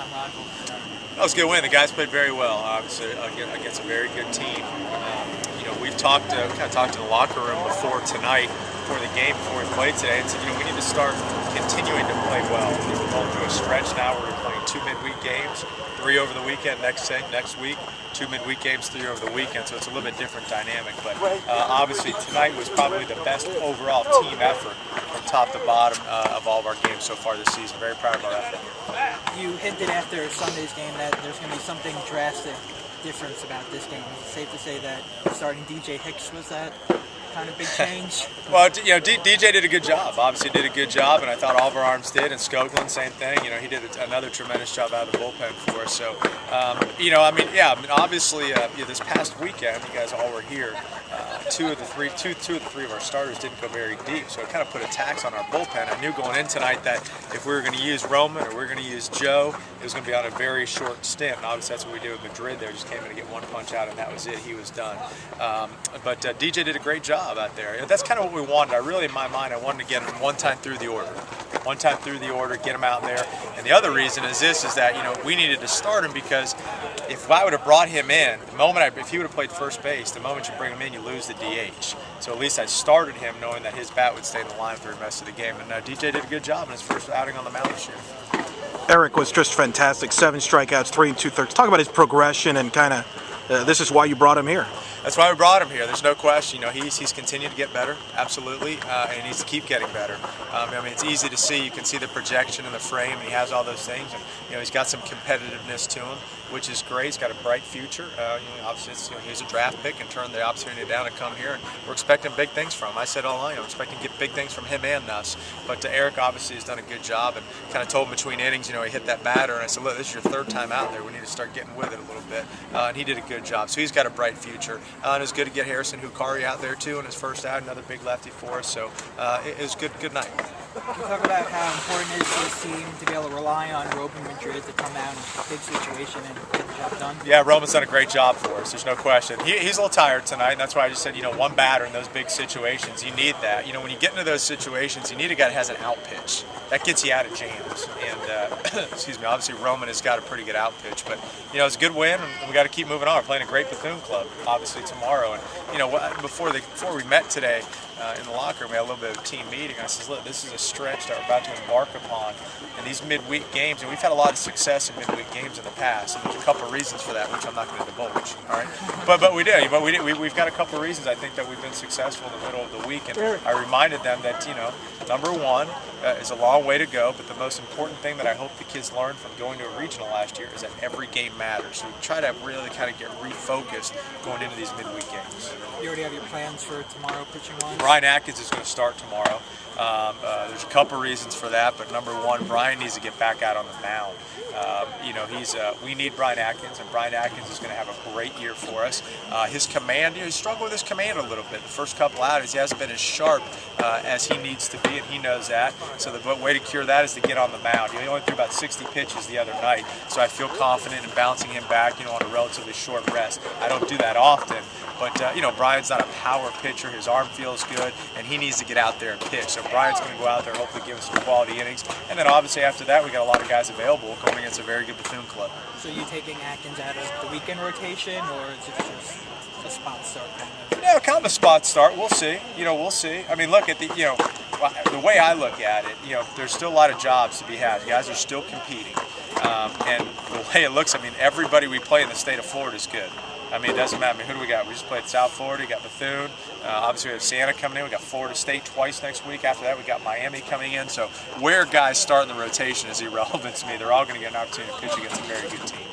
big-time rival. That was a good win. The guys played very well, obviously, against a very good team. We've talked, kind of talked to the locker room before tonight, before the game, before we played today, and said, we need to start continuing to play well. We're going through a stretch now where we're playing 2 midweek games, 3 over the weekend next week, 2 midweek games, 3 over the weekend, so it's a little bit different dynamic. But obviously tonight was probably the best overall team effort from top to bottom of all of our games so far this season. Very proud of our effort. You hinted after Sunday's game that there's going to be something drastic difference about this game. Is it safe to say that starting DJ Hicks was that kind of big change? Well, DJ did a good job. Obviously did a good job, and I thought all of our arms did. And Skoglund, same thing. He did another tremendous job out of the bullpen for us. So, obviously, this past weekend, you guys all were here. Two of the three of our starters didn't go very deep, so it kind of put a tax on our bullpen. I knew going in tonight that if we were going to use Roman or we were going to use Joe, it was going to be on a very short stint. And obviously, that's what we did with Madrid. There, just came in to get one punch out, and that was it. He was done. But DJ did a great job out there. That's kind of what we wanted. In my mind, I wanted to get him one time through the order. Get him out there. And the other reason is that we needed to start him because if I would have brought him in, if he would have played first base, the moment you bring him in, you lose the DH. So at least I started him knowing that his bat would stay in the line for the rest of the game. And DJ did a good job in his first outing on the mound this year. Eric was just fantastic. 7 strikeouts, 3 2/3. Talk about his progression and kind of this is why you brought him here. That's why we brought him here. There's no question. He's continued to get better, absolutely, and he needs to keep getting better. It's easy to see. You can see the projection in the frame, and he has all those things. And he's got some competitiveness to him, which is great. He's got a bright future. Obviously, he's a draft pick and turned the opportunity down to come here. And we're expecting big things from him. I said all along, I'm expecting to get big things from him and us. But Eric obviously has done a good job and kind of told him between innings, he hit that batter, and I said, look, this is your 3rd time out there. We need to start getting with it a little bit. And he did a good job. So he's got a bright future. And it's good to get Harrison Hukari out there too in his first out, another big lefty for us. So it was good night. Can you talk about how important it is for this team to be able to rely on Roman Madrid to come out in a big situation and get the job done? Yeah, Roman's done a great job for us. There's no question. He's a little tired tonight, and that's why I just said, one batter in those big situations, you need that. When you get into those situations, you need a guy that has an out pitch. That gets you out of jams. And, excuse me, obviously Roman has got a pretty good out pitch. But, it's a good win, and we got to keep moving on. We're playing a great Bethune club, obviously, tomorrow. And, before we met today in the locker room, we had a little bit of a team meeting. I said, look, this is a stretch that we're about to embark upon. And these midweek games, and we've had a lot of success in midweek games in the past. And there's a couple of reasons for that, which I'm not going to divulge. All right, but we did. We've got a couple of reasons I think that we've been successful in the middle of the week. And I reminded them that number one is a long way to go, but the most important thing that I hope the kids learned from going to a regional last year is that every game matters. So we try to really kind of get refocused going into these midweek games. You already have your plans for tomorrow pitching-wise? Brian Atkins is going to start tomorrow. There's a couple reasons for that, but number one, Brian needs to get back out on the mound. We need Brian Atkins, and Brian Atkins is going to have a great year for us. His command, he struggled with his command a little bit. The first couple outings, he hasn't been as sharp as he needs to be, and he knows that. So the way to cure that is to get on the mound. He only threw about 60 pitches the other night, so I feel confident in bouncing him back, on a relatively short rest. I don't do that often, but Brian's not a power pitcher. His arm feels good, and he needs to get out there and pitch. So Brian's going to go out there and hopefully give us some quality innings. And then obviously after that, we got a lot of guys available going against a very good Bethune club. So you taking Atkins out of the weekend rotation, or is it just a spot start kind of? Yeah, kind of a spot start. We'll see. We'll see. Look at the way I look at it. There's still a lot of jobs to be had. You guys are still competing, and the way it looks, everybody we play in the state of Florida is good. It doesn't matter. Who do we got? We just played South Florida. We got Bethune. Obviously, we have Santa coming in. We got Florida State twice next week. After that, we got Miami coming in. So where guys start in the rotation is irrelevant to me. They're all going to get an opportunity to pitch against a very good team.